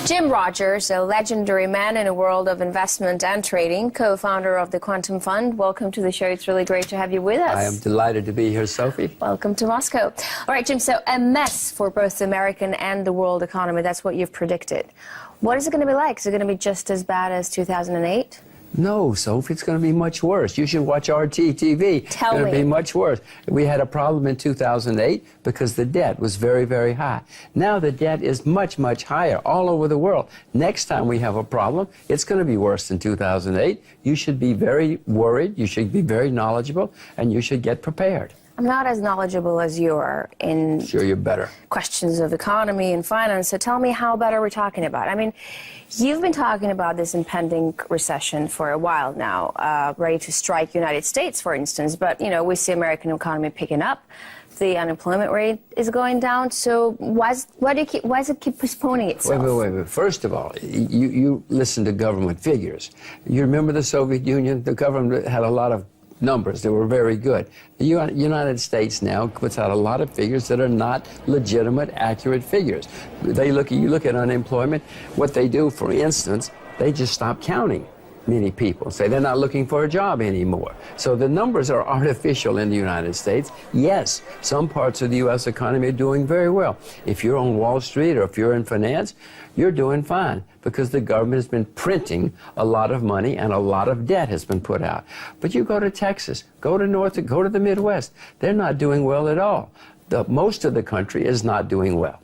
Jim Rogers, a legendary man in a world of investment and trading, co-founder of the Quantum Fund. Welcome to the show. It's really great to have you with us. I am delighted to be here, Sophie. Welcome to Moscow. All right, Jim, so a mess for both the American and the world economy. That's what you've predicted. What is it going to be like? Is it going to be just as bad as 2008? No, Sophie, it's going to be much worse. You should watch RT TV. It's going to be much worse. We had a problem in 2008 because the debt was very, very high. Now the debt is much, much higher all over the world. Next time we have a problem, it's going to be worse than 2008. You should be very worried. You should be very knowledgeable, and you should get prepared. I'm not as knowledgeable as you are in Sure, you're better. Questions of economy and finance, so tell me how better we're talking about. I mean, you've been talking about this impending recession for a while now, ready to strike United States, for instance, but, you know, we see American economy picking up. The unemployment rate is going down, so why does it keep postponing itself? Wait. First of all, you listen to government figures. You remember the Soviet Union? The government had a lot of numbers that were very good. The United States now puts out a lot of figures that are not legitimate, accurate figures. You look at unemployment, what they do, for instance, they just stop counting many people, say they're not looking for a job anymore. So the numbers are artificial in the United States. Yes, some parts of the U.S. economy are doing very well. If you're on Wall Street or if you're in finance, you're doing fine because the government has been printing a lot of money and a lot of debt has been put out. But you go to Texas, go to the Midwest, they're not doing well at all. Most of the country is not doing well.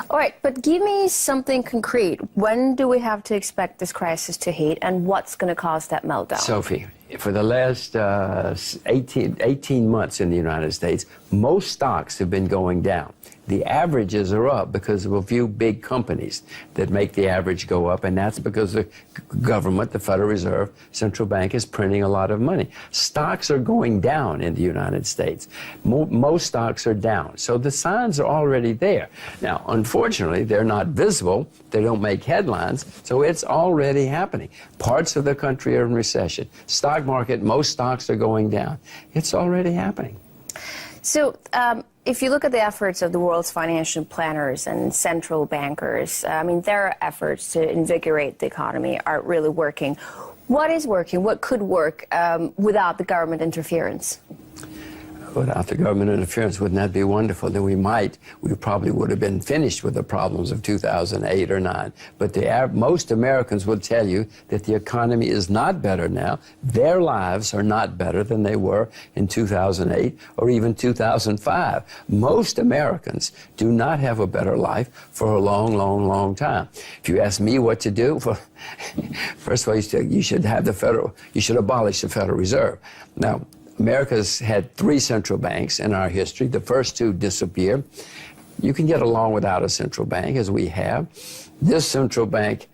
All right, but give me something concrete. When do we have to expect this crisis to hit, and what's going to cause that meltdown? Sophie, for the last 18 months in the United States, most stocks have been going down. The averages are up because of a few big companies that make the average go up, and that's because the government, the Federal Reserve, central bank, is printing a lot of money. Stocks are going down in the United States. Most stocks are down, so the signs are already there. Now, unfortunately, they're not visible. They don't make headlines, so it's already happening. Parts of the country are in recession. Stock market, most stocks are going down. It's already happening. So, if you look at the efforts of the world's financial planners and central bankers, I mean, their efforts to invigorate the economy are really working. What is working? What could work without the government interference? Without the government interference, wouldn't that be wonderful? Then we probably would have been finished with the problems of 2008 or 9. But most Americans will tell you that the economy is not better now. Their lives are not better than they were in 2008 or even 2005. Most Americans do not have a better life for a long, long, long time. If you ask me what to do, first of all, you should abolish the Federal Reserve. Now, America's had 3 central banks in our history. The first 2 disappeared. You can get along without a central bank, as we have. This central bank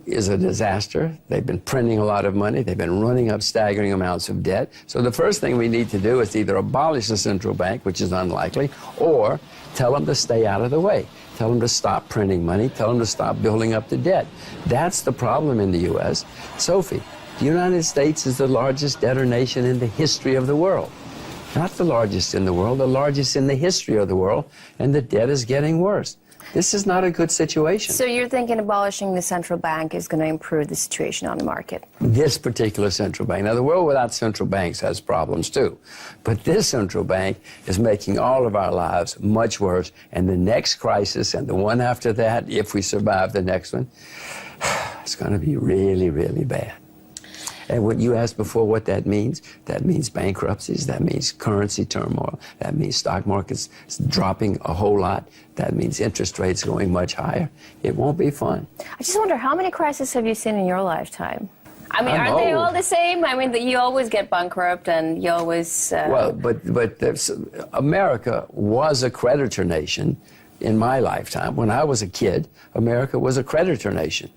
is a disaster. They've been printing a lot of money. They've been running up staggering amounts of debt. So the first thing we need to do is either abolish the central bank, which is unlikely, or tell them to stay out of the way. Tell them to stop printing money. Tell them to stop building up the debt. That's the problem in the U.S. Sophie, the United States is the largest debtor nation in the history of the world. Not the largest in the world, the largest in the history of the world, and the debt is getting worse. This is not a good situation. So you're thinking abolishing the central bank is going to improve the situation on the market? This particular central bank. Now, the world without central banks has problems too. But this central bank is making all of our lives much worse. And the next crisis and the one after that, if we survive the next one, it's going to be really, really bad. And what you asked before what that means bankruptcies, that means currency turmoil, that means stock markets dropping a whole lot, that means interest rates going much higher. It won't be fun. I just wonder, how many crises have you seen in your lifetime? I mean, aren't they all the same? I mean, you always get bankrupt and you always... Well, but America was a creditor nation in my lifetime. When I was a kid, America was a creditor nation.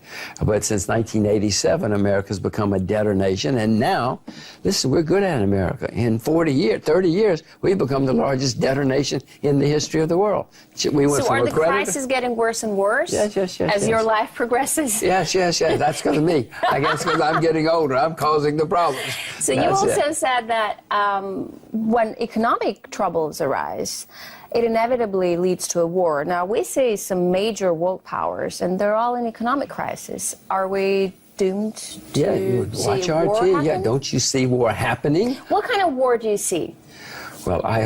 But since 1987, America's become a debtor nation. And now, listen, we're good at America. In 30 years, we've become the largest debtor nation in the history of the world. We went so are the crises getting worse and worse? Yes. As your life progresses? Yes. That's because of me. I guess because I'm getting older. I'm causing the problems. So you also said that when economic troubles arise, it inevitably leads to a war. Now, we see some major world powers, and they're all in economic crisis. Are we doomed to watch see war RT. happen? Yeah, don't you see war happening? What kind of war do you see? Well, I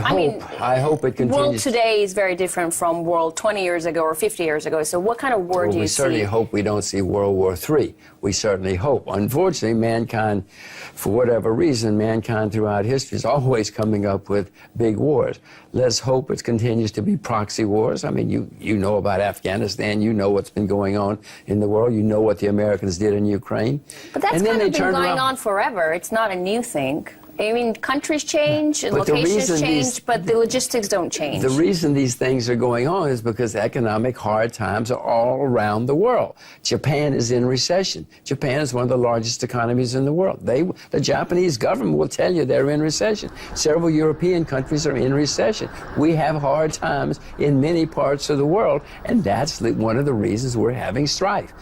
hope it continues. World today is very different from world 20 years ago or 50 years ago. So what kind of war do you see? We certainly hope we don't see World War III. We certainly hope. Unfortunately, mankind, for whatever reason, mankind throughout history is always coming up with big wars. Let's hope it continues to be proxy wars. I mean, you know about Afghanistan. You know what's been going on in the world. You know what the Americans did in Ukraine. But that's kind of been going on forever. It's not a new thing. I mean, countries change, and locations change, but the logistics don't change. The reason these things are going on is because economic hard times are all around the world. Japan is in recession. Japan is one of the largest economies in the world. The Japanese government will tell you they're in recession. Several European countries are in recession. We have hard times in many parts of the world, and that's one of the reasons we're having strife.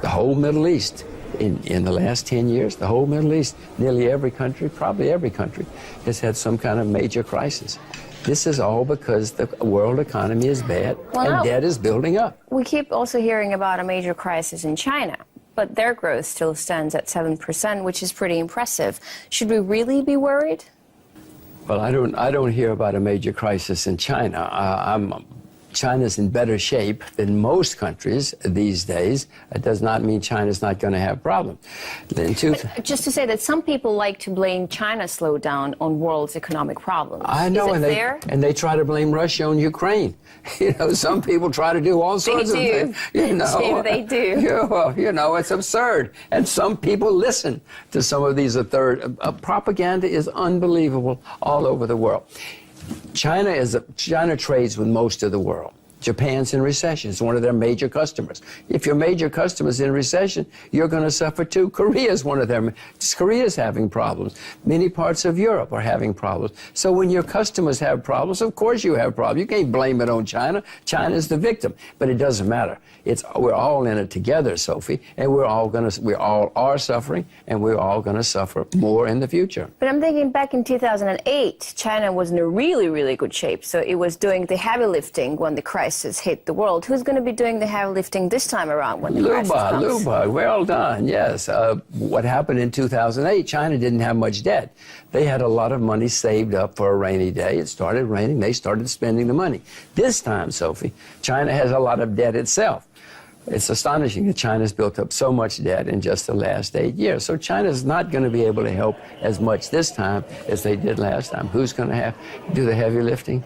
The whole Middle East. In the last 10 years, the whole Middle East, nearly every country, probably every country, has had some kind of major crisis. This is all because the world economy is bad and debt is building up. We keep also hearing about a major crisis in China, but their growth still stands at 7%, which is pretty impressive. Should we really be worried? Well, I don't hear about a major crisis in China. China's in better shape than most countries these days. It does not mean China's not going to have problems. Just to say that some people like to blame China's slowdown on world's economic problems. I know, is it fair? And they try to blame Russia on Ukraine. You know, some people try to do all sorts of things. You know, Steve, they do. You know, it's absurd. And some people listen to some of these propaganda is unbelievable all over the world. China trades with most of the world. Japan's in recession. It's one of their major customers. If your major customer's in recession, you're going to suffer too. Korea's one of them. Korea's having problems. Many parts of Europe are having problems. So when your customers have problems, of course you have problems. You can't blame it on China. China's the victim. But it doesn't matter. We're all in it together, Sophie, and we all are suffering, and we're all going to suffer more in the future. But I'm thinking back in 2008, China was in a really, really good shape. So it was doing the heavy lifting when the crisis hit the world. Who's going to be doing the heavy lifting this time around when the crisis comes? Luba, well done, yes. What happened in 2008, China didn't have much debt. They had a lot of money saved up for a rainy day. It started raining. They started spending the money. This time, Sophie, China has a lot of debt itself. It's astonishing that China's built up so much debt in just the last 8 years. So China's not going to be able to help as much this time as they did last time. Who's going to do the heavy lifting?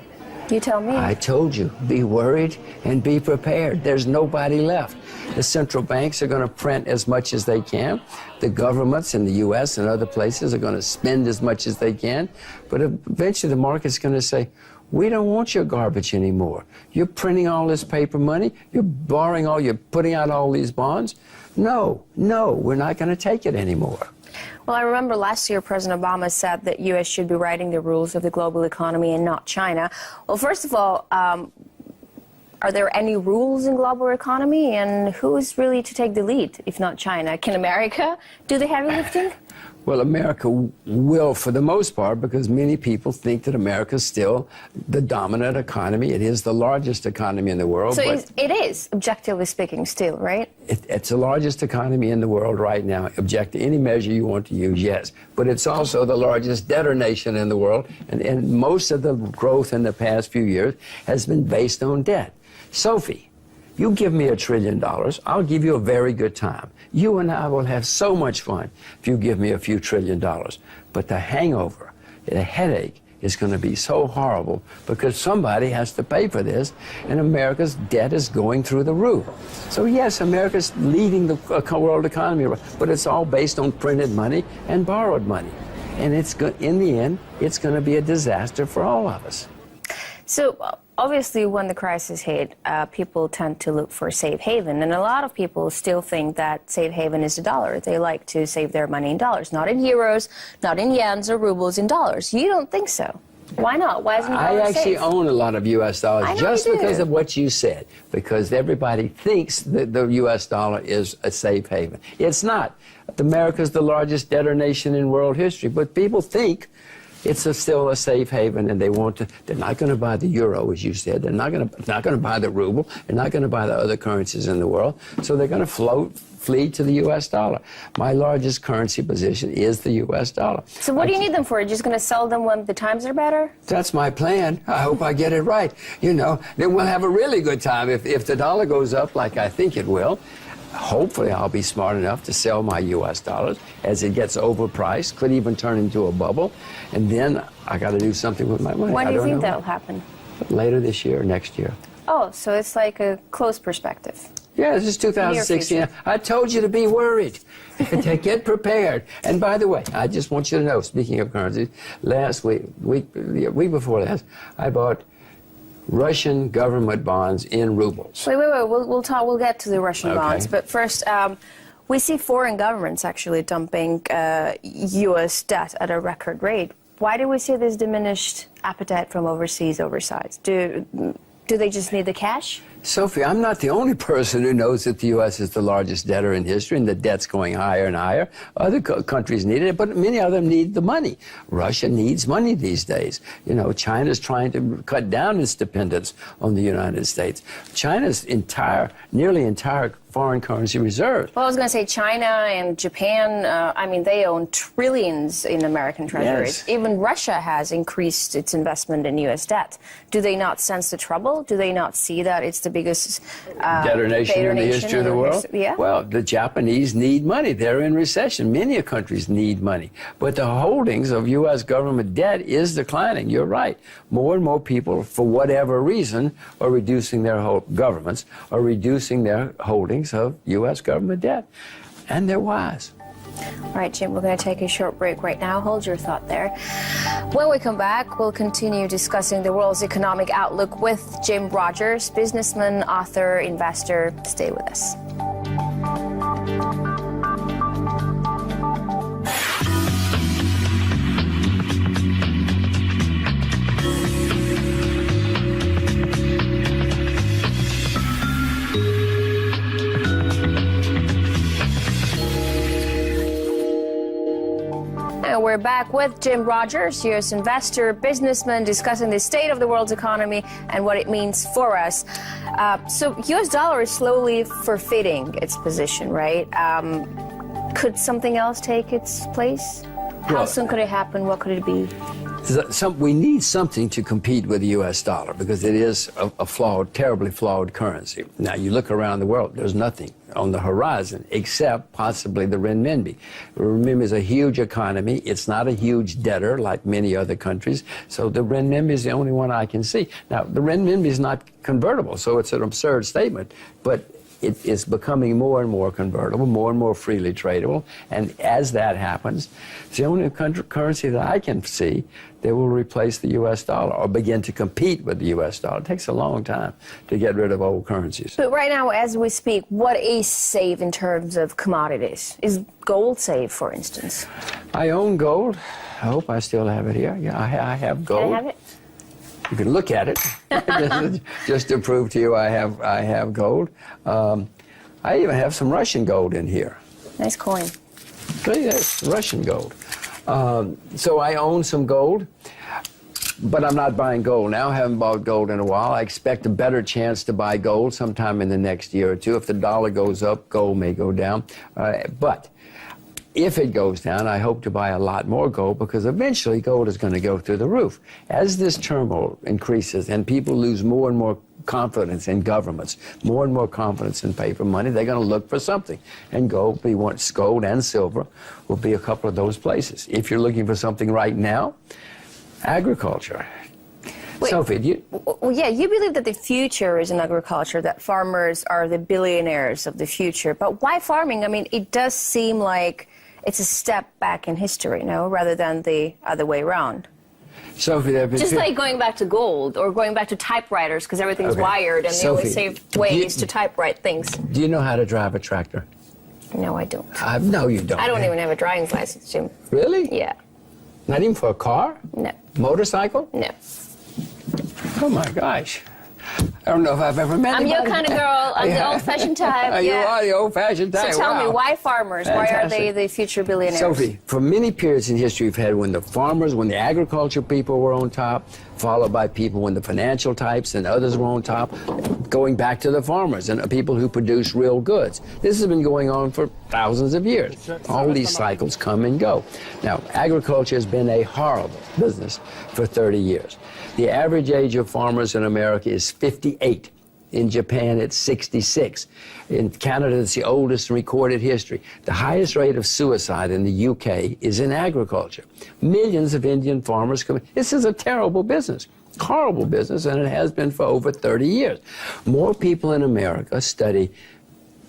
You tell me. I told you, be worried and be prepared. There's nobody left. The central banks are going to print as much as they can. The governments in the U.S. and other places are going to spend as much as they can. But eventually the market's going to say, we don't want your garbage anymore. You're printing all this paper money. You're you're putting out all these bonds. No, we're not going to take it anymore. Well, I remember last year President Obama said that U.S. should be writing the rules of the global economy and not China. Well, first of all, are there any rules in global economy, and who is really to take the lead, if not China? Can America do the heavy lifting? Well, America will, for the most part, because many people think that America is still the dominant economy. It is the largest economy in the world. So it is, objectively speaking, still, right? It's the largest economy in the world right now. Any measure you want to use, yes. But it's also the largest debtor nation in the world, and most of the growth in the past few years has been based on debt. Sophie, you give me $1 trillion, I'll give you a very good time. You and I will have so much fun if you give me a few $1 trillion. But the hangover, the headache, is going to be so horrible because somebody has to pay for this, and America's debt is going through the roof. So yes, America's leading the world economy, but it's all based on printed money and borrowed money. And in the end, it's going to be a disaster for all of us. So obviously, when the crisis hit, people tend to look for a safe haven. And a lot of people still think that safe haven is the dollar. They like to save their money in dollars, not in euros, not in yens or rubles, in dollars. You don't think so? Why not? Why isn't the dollar I actually safe? own a lot of U.S. dollars just you do. because of what you said, because everybody thinks that the U.S. dollar is a safe haven. It's not. America's the largest debtor nation in world history, but people think still a safe haven, and they're not going to buy the euro, as you said. They're not going to buy the ruble. They're not going to buy the other currencies in the world. So they're going to flee to the U.S. dollar. My largest currency position is the U.S. dollar. So what do you need them for? You're just going to sell them when the times are better? That's my plan. I hope I get it right. Then we'll have a really good time. If the dollar goes up like I think it will, hopefully I'll be smart enough to sell my U.S. dollars as it gets overpriced, could even turn into a bubble, and then I got to do something with my money. When do you think that'll happen? Later this year, next year. Oh, so it's like a close perspective. Yeah, this is 2016. I told you to be worried, to get prepared. And by the way, I just want you to know, speaking of currencies, last week week before last, I bought Russian government bonds in rubles. Wait. We'll get to the Russian bonds. But first, we see foreign governments actually dumping U.S. debt at a record rate. Why do we see this diminished appetite from overseas? Do they just need the cash? Sophie, I'm not the only person who knows that the U.S. is the largest debtor in history and the debt's going higher and higher. Other countries need it, but many of them need the money. Russia needs money these days. China's trying to cut down its dependence on the United States. China's nearly entire foreign currency reserves. Well, I was going to say China and Japan, they own trillions in American treasuries. Yes. Even Russia has increased its investment in U.S. debt. Do they not sense the trouble? Do they not see that it's the biggest debtor nation in the history of the world? Yeah. Well, the Japanese need money. They're in recession. Many countries need money. But the holdings of U.S. government debt is declining. You're right. More and more people, for whatever reason, are reducing their governments are reducing their holdings of U.S. government debt. And they're wise. All right, Jim, we're going to take a short break right now. Hold your thought there. When we come back, we'll continue discussing the world's economic outlook with Jim Rogers, businessman, author, investor. Stay with us. We're back with Jim Rogers, U.S. investor, businessman, discussing the state of the world's economy and what it means for us. So U.S. dollar is slowly forfeiting its position, right? Could something else take its place? How soon could it happen? What could it be? We need something to compete with the U.S. dollar because it is a flawed, terribly flawed currency. Now, you look around the world, there's nothing on the horizon except possibly the renminbi. Renminbi is a huge economy. It's not a huge debtor like many other countries, so the renminbi is the only one I can see. Now, the renminbi is not convertible, so it's an absurd statement, but it is becoming more and more convertible, more and more freely tradable, and as that happens, it's the only currency that I can see that will replace the U.S. dollar or begin to compete with the U.S. dollar. It takes a long time to get rid of old currencies. But right now, as we speak, what is safe in terms of commodities? Is gold safe, for instance? I own gold. I hope I still have it here. Yeah, I have gold. Can I have it? You can look at it, just to prove to you I have gold. I even have some Russian gold in here. Nice coin. See, that's Russian gold. So I own some gold, but I'm not buying gold now. I haven't bought gold in a while. I expect a better chance to buy gold sometime in the next year or two. If the dollar goes up, gold may go down. But if it goes down, I hope to buy a lot more gold because eventually gold is going to go through the roof. As this turmoil increases and people lose more and more confidence in governments, more and more confidence in paper money, they're going to look for something. And gold and silver will be a couple of those places. If you're looking for something right now, agriculture. Wait, Sophie, do you... Well, yeah, you believe that the future is in agriculture, that farmers are the billionaires of the future. But why farming? I mean, it does seem like it's a step back in history, no, rather than the other way around. Sophie, just like going back to gold or going back to typewriters because everything's wired and the only safe way is to typewrite things. Do you know how to drive a tractor? No, I don't. No, you don't. I don't even have a driving license, Jim. Really? Yeah. Not even for a car? No. Motorcycle? No. Oh my gosh. I don't know if I've ever met I'm anybody. your kind of girl. I'm the old-fashioned type. You are the old-fashioned type. So tell me, Wow. why farmers? Why are they Fantastic. the future billionaires? Sophie, for many periods in history, we've had when the farmers, when the agriculture people were on top, followed by people when the financial types and others were on top, going back to the farmers and people who produce real goods. This has been going on for thousands of years. All these cycles come and go. Now, agriculture has been a horrible business for 30 years. The average age of farmers in America is 58. In Japan, it's 66. In Canada, it's the oldest in recorded history. The highest rate of suicide in the UK is in agriculture. Millions of Indian farmers come. This is a terrible business, horrible business, and it has been for over 30 years. More people in America study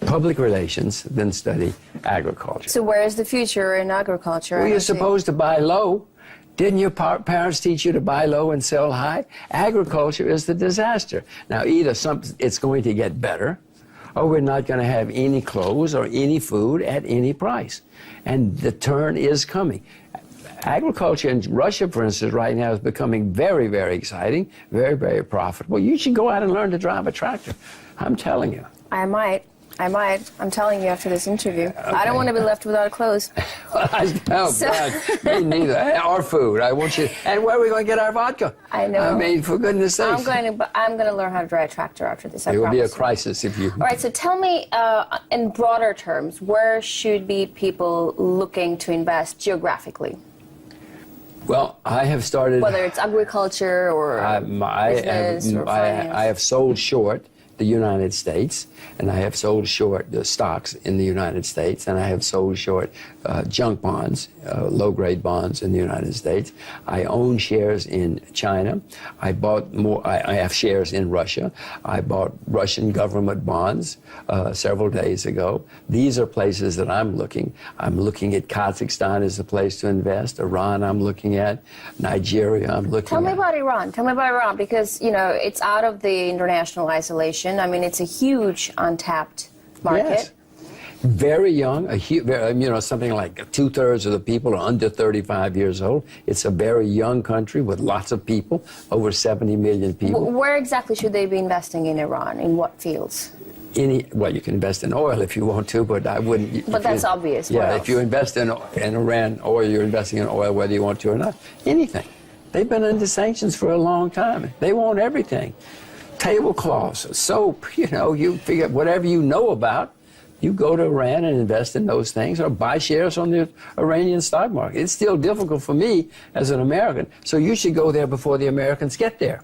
public relations than study agriculture. So where is the future in agriculture? Well, you're supposed to buy low. Didn't your parents teach you to buy low and sell high? Agriculture is the disaster. Now, either it's going to get better, or we're not going to have any clothes or any food at any price. And the turn is coming. Agriculture in Russia, for instance, right now is becoming very, very exciting, very, very profitable. You should go out and learn to drive a tractor. I'm telling you. I might. I'm telling you after this interview. Okay. I don't want to be left without clothes. Oh, God. Me neither. Or food. I want you. And where are we going to get our vodka? I know. I mean, for goodness sake. I'm going to learn how to drive a tractor after this. It will be a crisis if you. All right. So tell me, in broader terms, where should be people looking to invest geographically? Well, I have started. Whether it's agriculture or business or finance. I have sold short the United States, and I have sold short the stocks in the United States, and I have sold short junk bonds, low-grade bonds in the United States. I own shares in China. I bought more. I have shares in Russia. I bought Russian government bonds several days ago. These are places that I'm looking. I'm looking at Kazakhstan as a place to invest. Iran, I'm looking at. Nigeria, I'm looking at. Tell me about Iran. Tell me about Iran, because it's out of the international isolation. I mean, it's a huge untapped market. Yes. Very young, something like 2/3 of the people are under 35 years old. It's a very young country with lots of people, over 70 million people. Where exactly should they be investing in Iran? In what fields? Well, you can invest in oil if you want to, but I wouldn't. But that's obvious. Yeah, if you invest in Iran oil, you're investing in oil whether you want to or not. Anything. They've been under sanctions for a long time. They want everything. Tablecloths, soap, you figure whatever you know about, you go to Iran and invest in those things or buy shares on the Iranian stock market. It's still difficult for me as an American, so you should go there before the Americans get there.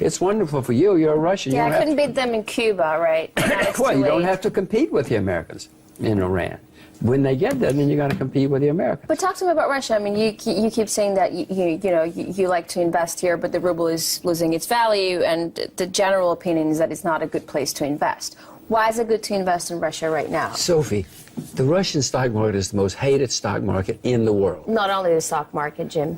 It's wonderful for you. You're a Russian. Yeah, I couldn't beat them in Cuba, right? Well, you don't have to compete with the Americans in Iran. When they get there, then you're going to compete with the Americans. But talk to me about Russia. I mean, you keep saying that you like to invest here, but the ruble is losing its value, and the general opinion is that it's not a good place to invest. Why is it good to invest in Russia right now? Sophie, the Russian stock market is the most hated stock market in the world. Not only the stock market, Jim.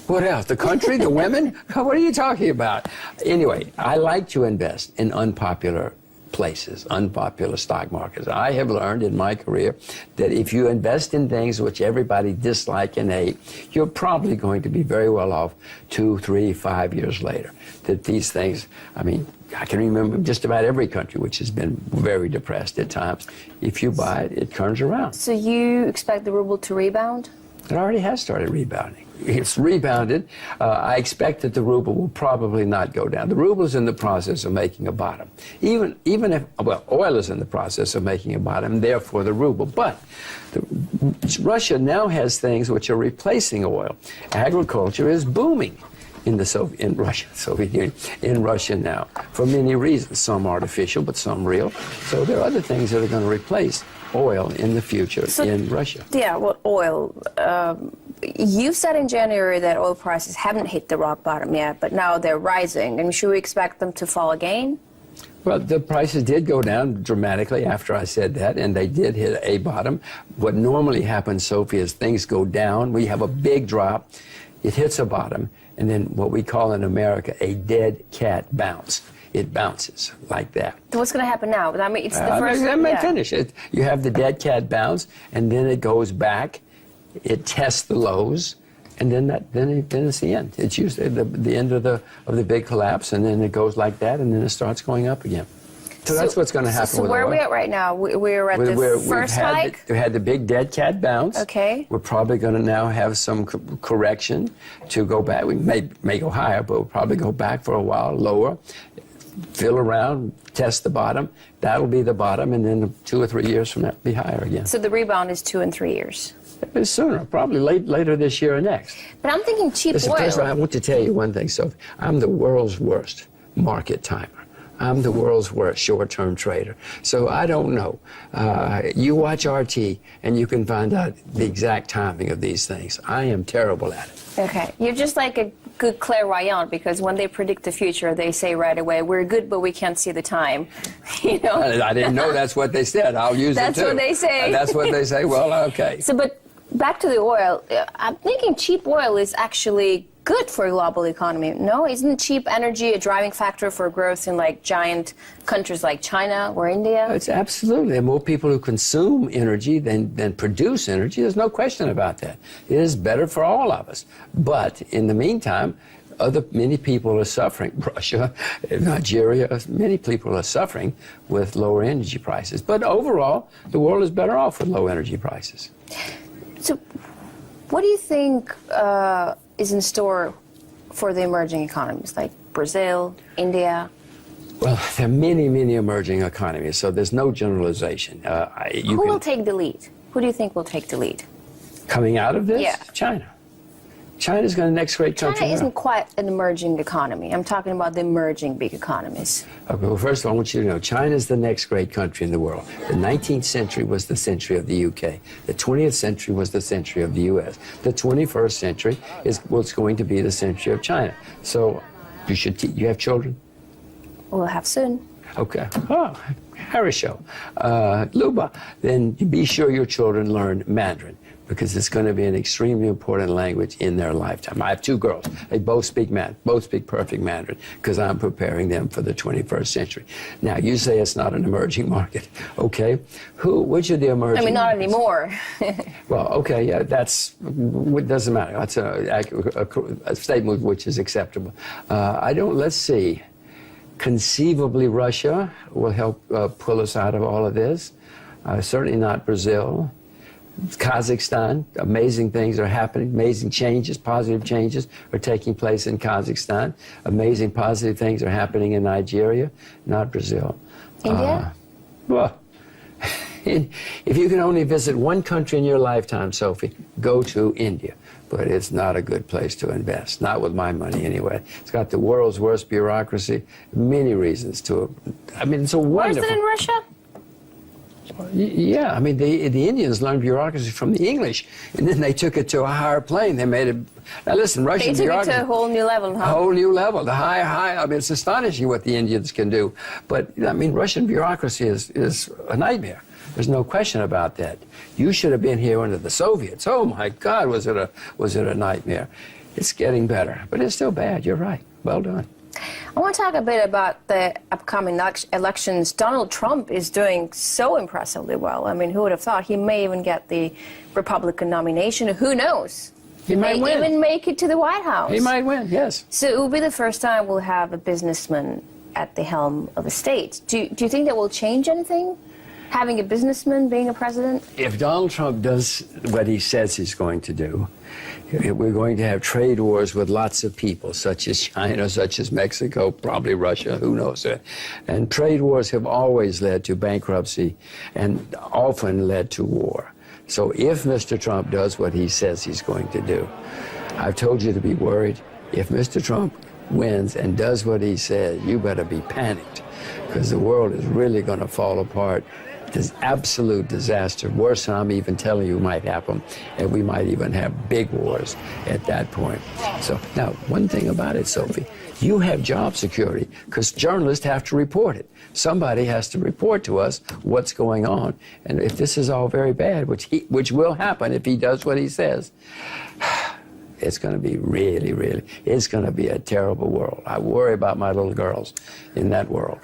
What else? The country? The women? What are you talking about? Anyway, I like to invest in unpopular places, unpopular stock markets. I have learned in my career that if you invest in things which everybody dislike and hate, you're probably going to be very well off 2, 3, 5 years later. That these things, I mean, I can remember just about every country which has been very depressed at times. If you buy it, it turns around. So you expect the ruble to rebound? It already has started rebounding. It's rebounded. I expect that the ruble will probably not go down. The ruble is in the process of making a bottom. Even if, oil is in the process of making a bottom, and therefore the ruble. But Russia now has things which are replacing oil. Agriculture is booming in Soviet Union, in Russia now, for many reasons. Some artificial, but some real. So there are other things that are going to replace oil in the future in Russia. Yeah, well, oil. You said in January that oil prices haven't hit the rock bottom yet, but now they're rising. And should we expect them to fall again? Well, the prices did go down dramatically after I said that, and they did hit a bottom. What normally happens, Sophie, is things go down. We have a big drop. It hits a bottom, and then what we call in America a dead cat bounce. It bounces like that. So what's going to happen now? I mean, it's the first. Let me finish it. You have the dead cat bounce, and then it goes back. It tests the lows, and then it's the end. It's usually the end of the big collapse, and then it goes like that, and then it starts going up again. So that's what's going to happen. So with where oil. are we at right now? We're at the first hike? We had the big dead cat bounce. Okay. We're probably going to now have some correction to go back. We may go higher, but we'll probably go back for a while, lower, feel around, test the bottom. That'll be the bottom, and then 2 or 3 years from that, be higher again. So the rebound is 2 and 3 years. It's sooner, probably later this year or next. But I'm thinking cheap Listen, oil. first of all, I want to tell you one thing, Sophie. I'm the world's worst market timer. I'm the world's worst short-term trader. So I don't know. You watch RT, and you can find out the exact timing of these things. I am terrible at it. Okay. You're just like a good clairvoyant, because when they predict the future, they say right away, we're good, but we can't see the time. You know? I didn't know that's what they said. I'll use it too. That's what they say. That's what they say. Well, okay. So, but back to the oil. I'm thinking cheap oil is actually good for a global economy. No, isn't cheap energy a driving factor for growth in like giant countries like China or India? It's absolutely. There are more people who consume energy than produce energy. There's no question about that. It is better for all of us. But in the meantime, many people are suffering. Russia, Nigeria, many people are suffering with lower energy prices. But overall, the world is better off with low energy prices. So, what do you think is in store for the emerging economies like Brazil, India? Well, there are many, many emerging economies, so there's no generalization. Who will take the lead? Who do you think will take the lead? Coming out of this? Yeah. China. China's going to the next great country. China isn't quite an emerging economy. I'm talking about the emerging big economies. Okay, well, first of all, I want you to know, China's the next great country in the world. The 19th century was the century of the UK. The 20th century was the century of the US. The 21st century is what's going to be the century of China. So you have children? We'll have soon. Okay. Oh, Harry show. Luba, then be sure your children learn Mandarin, because it's going to be an extremely important language in their lifetime. I have 2 girls. They both speak perfect Mandarin, because I'm preparing them for the 21st century. Now, you say it's not an emerging market, okay? Which of the emerging I mean, not markets? anymore. Well, okay, yeah, it doesn't matter. That's a statement which is acceptable. Let's see. Conceivably, Russia will help pull us out of all of this. Certainly not Brazil. Kazakhstan, amazing things are happening, amazing changes, positive changes are taking place in Kazakhstan. Amazing positive things are happening in Nigeria, not Brazil. India? Well, if you can only visit one country in your lifetime, Sophie, go to India. But it's not a good place to invest, not with my money anyway. It's got the world's worst bureaucracy, many reasons to it. I mean, it's a wonderful... Worse than in Russia? Yeah, I mean, the Indians learned bureaucracy from the English, and then they took it to a higher plane. They made it... Now listen, Russian bureaucracy... They took it to a whole new level, huh? A whole new level, the high... I mean, it's astonishing what the Indians can do. But, I mean, Russian bureaucracy is a nightmare. There's no question about that. You should have been here under the Soviets. Oh, my God, was it a nightmare. It's getting better, but it's still bad. You're right. Well done. I want to talk a bit about the upcoming elections. Donald Trump is doing so impressively well. I mean, who would have thought? He may even get the Republican nomination. Who knows? He might win. Even make it to the White House. He might win, yes. So it will be the first time we'll have a businessman at the helm of a state. Do you think that will change anything? Having a businessman being a president? If Donald Trump does what he says he's going to do, we're going to have trade wars with lots of people, such as China, such as Mexico, probably Russia, who knows it. And trade wars have always led to bankruptcy and often led to war. So if Mr. Trump does what he says he's going to do, I've told you to be worried. If Mr. Trump wins and does what he says, you better be panicked, because the world is really going to fall apart. This absolute disaster, worse than I'm even telling you might happen, and we might even have big wars at that point. So now, one thing about it, Sophie, you have job security, because journalists have to report it. Somebody has to report to us what's going on, and if this is all very bad, which will happen if he does what he says, it's going to be really, it's going to be a terrible world. I worry about my little girls in that world.